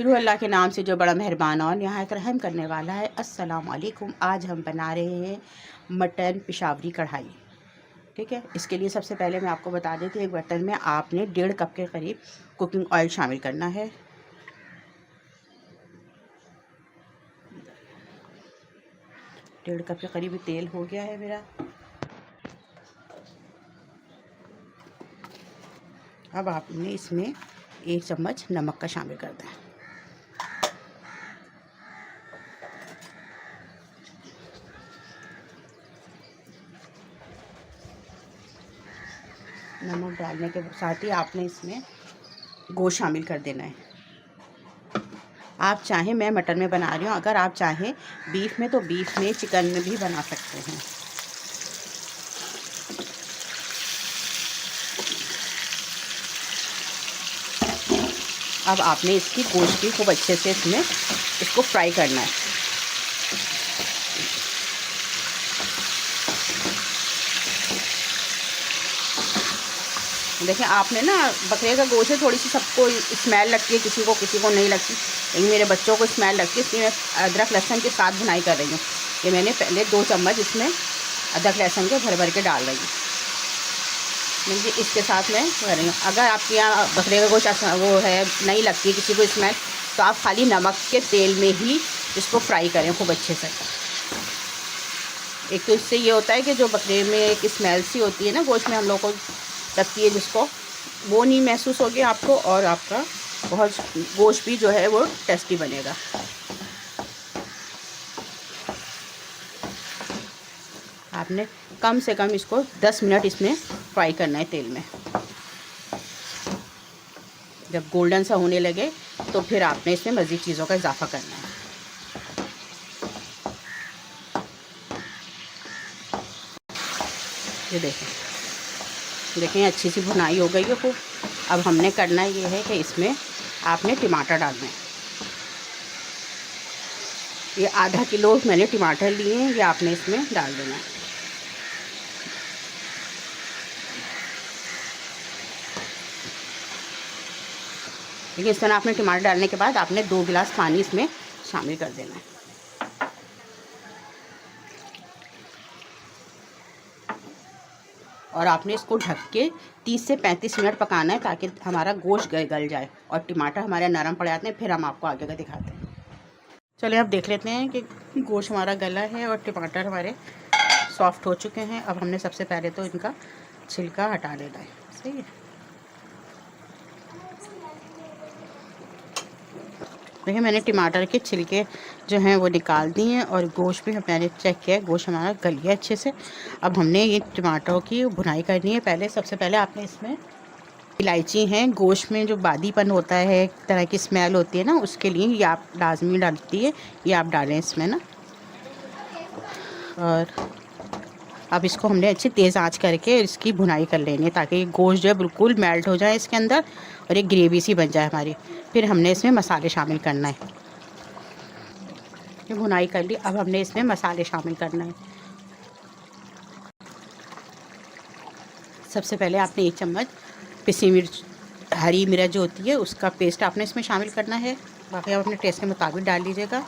शुरू अल्लाह के नाम से जो बड़ा मेहरबान और नहायत रहम करने वाला है। अस्सलाम वालेकुम। आज हम बना रहे हैं मटन पेशावरी कढ़ाई। ठीक है, इसके लिए सबसे पहले मैं आपको बता देती हूँ, एक बर्तन में आपने 1.5 कप के करीब कुकिंग ऑयल शामिल करना है। डेढ़ कप के करीब तेल हो गया है मेरा। अब आपने इसमें 1 चम्मच नमक का शामिल कर दें। नमक डालने के साथ ही आपने इसमें गोश्त शामिल कर देना है। आप चाहें, मैं मटन में बना रही हूँ, अगर आप चाहें बीफ में तो बीफ में, चिकन में भी बना सकते हैं। अब आपने इसकी गोश्त की खूब अच्छे से इसमें इसको फ्राई करना है। देखिए, आपने ना बकरे का गोश्त है, थोड़ी सी सबको स्मेल लगती है, किसी को नहीं लगती, लेकिन मेरे बच्चों को स्मेल लगती है, इसलिए मैं अदरक लहसुन के साथ भुनाई कर रही हूँ। ये मैंने पहले 2 चम्मच इसमें अदरक लहसुन के भर के डाल रही हूँ। मुझे इसके साथ मैं कर रही हूँ। अगर आपके यहाँ बकरे का गोश्त वो है, नहीं लगती है किसी को स्मेल, तो आप खाली नमक के तेल में ही इसको फ्राई करें खूब अच्छे से। एक तो इससे ये होता है कि जो बकरे में एक स्मेल सी होती है ना गोश्त में हम लोग को लगती है, जिसको वो नहीं महसूस होगी आपको, और आपका बहुत गोश्त भी जो है वो टेस्टी बनेगा। आपने कम से कम इसको 10 मिनट इसमें फ्राई करना है तेल में। जब गोल्डन सा होने लगे तो फिर आपने इसमें मज़ीद चीज़ों का इजाफा करना है। ये देखें अच्छी सी भुनाई हो गई है खूब। अब हमने करना ये है कि इसमें आपने टमाटर डालना है। ये आधा किलो मैंने टमाटर लिए हैं, ये आपने इसमें डाल देना है। देखिए, इस तरह आपने टमाटर डालने के बाद आपने 2 गिलास पानी इसमें शामिल कर देना है। और आपने इसको ढक के 30 से 35 मिनट पकाना है, ताकि हमारा गोश्त गल जाए और टमाटर हमारे नरम पड़ जाते हैं। फिर हम आपको आगे का दिखाते हैं। चलिए, अब देख लेते हैं कि गोश्त हमारा गला है और टमाटर हमारे सॉफ्ट हो चुके हैं। अब हमने सबसे पहले तो इनका छिलका हटा लेना है। सही है। देखिए, मैंने टमाटर के छिलके जो हैं वो निकाल दिए हैं, और गोश्त भी मैंने चेक किया है, गोश्त हमारा गल गया अच्छे से। अब हमने ये टमाटरों की भुनाई करनी है। सबसे पहले आपने इसमें इलायची हैं, गोश्त में जो बादीपन होता है, एक तरह की स्मेल होती है ना, उसके लिए ये आप लाजमी डालती है, ये आप डालें इसमें ना। और अब इसको हमने अच्छी तेज़ आंच करके इसकी भुनाई कर लेनी है, ताकि गोश्त जो है बिल्कुल मेल्ट हो जाए इसके अंदर और एक ग्रेवी सी बन जाए हमारी। फिर हमने इसमें मसाले शामिल करना है। ये भुनाई कर ली, अब हमने इसमें मसाले शामिल करना है। सबसे पहले आपने 1 चम्मच पिसी मिर्च, हरी मिर्च जो होती है, उसका पेस्ट आपने इसमें शामिल करना है। बाकी आप अपने टेस्ट के मुताबिक डाल लीजिएगा।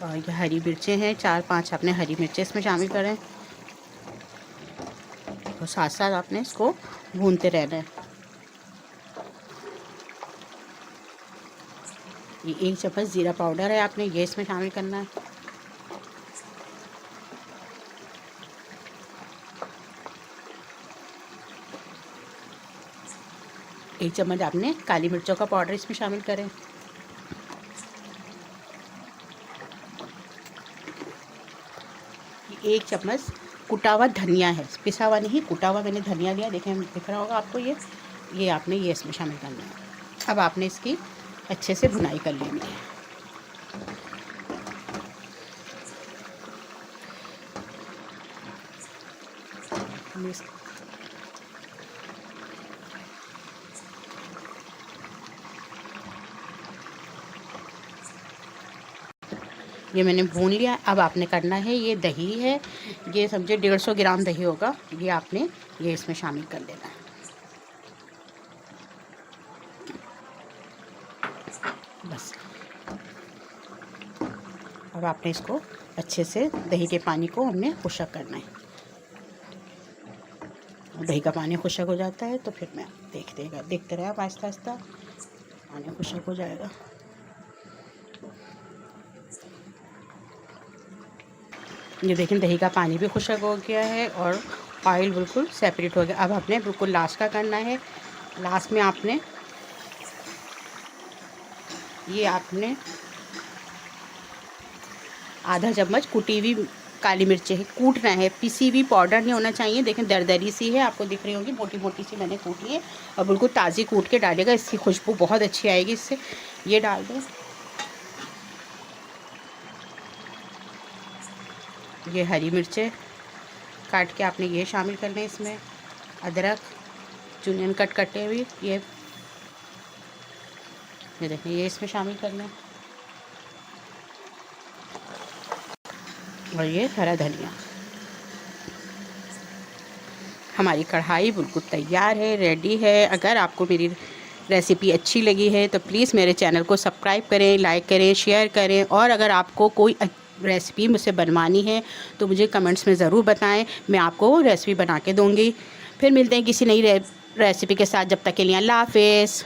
और ये हरी मिर्चें हैं, 4-5 आपने हरी मिर्चें इसमें शामिल करें। और साथ साथ आपने इसको भूनते रहना है। ये 1 चम्मच ज़ीरा पाउडर है, आपने ये इसमें शामिल करना है। एक चम्मच आपने काली मिर्चों का पाउडर इसमें शामिल करें। ये 1 चम्मच कुटा हुआ धनिया है, पिसा हुआ नहीं, कुटा हुआ मैंने धनिया लिया। देखें, दिख रहा होगा आपको, ये आपने ये इसमें शामिल करना है। अब आपने इसकी अच्छे से भुनाई कर लेनी है। ये मैंने भून लिया। अब आपने करना है, ये दही है, ये समझे 150 ग्राम दही होगा, ये आपने ये इसमें शामिल कर देना है। बस। अब आपने इसको अच्छे से दही के पानी को हमने खुशक करना है। दही का पानी खुशक हो जाता है तो फिर मैं देखते रहे आप आहिस्ता आहिस्ता पानी खुशक हो जाएगा। ये देखें दही का पानी भी खुशक हो गया है और ऑयल बिल्कुल सेपरेट हो गया। अब आपने बिल्कुल लास्ट का करना है। लास्ट में आपने आधा चम्मच कुटी हुई काली मिर्च है, कूटना है, पिसी हुई पाउडर नहीं होना चाहिए। देखें दरदरी सी है, आपको दिख रही होगी, मोटी मोटी सी मैंने कूटी है और बिल्कुल ताज़ी कूट के डालेगा, इसकी खुशबू बहुत अच्छी आएगी इससे। ये डाल दें। ये हरी मिर्चें काट के आपने ये शामिल करना है इसमें। अदरक जूनियन कट कटे हुए ये देखें, ये इसमें शामिल करना है। और ये हरा धनिया। हमारी कढ़ाई बिल्कुल तैयार है, रेडी है। अगर आपको मेरी रेसिपी अच्छी लगी है तो प्लीज़ मेरे चैनल को सब्सक्राइब करें, लाइक करें, शेयर करें। और अगर आपको कोई रेसिपी मुझसे बनवानी है तो मुझे कमेंट्स में ज़रूर बताएं, मैं आपको रेसिपी बना के दूँगी। फिर मिलते हैं किसी नई रेसिपी के साथ। जब तक के लिए अल्लाह हाफ़िज़।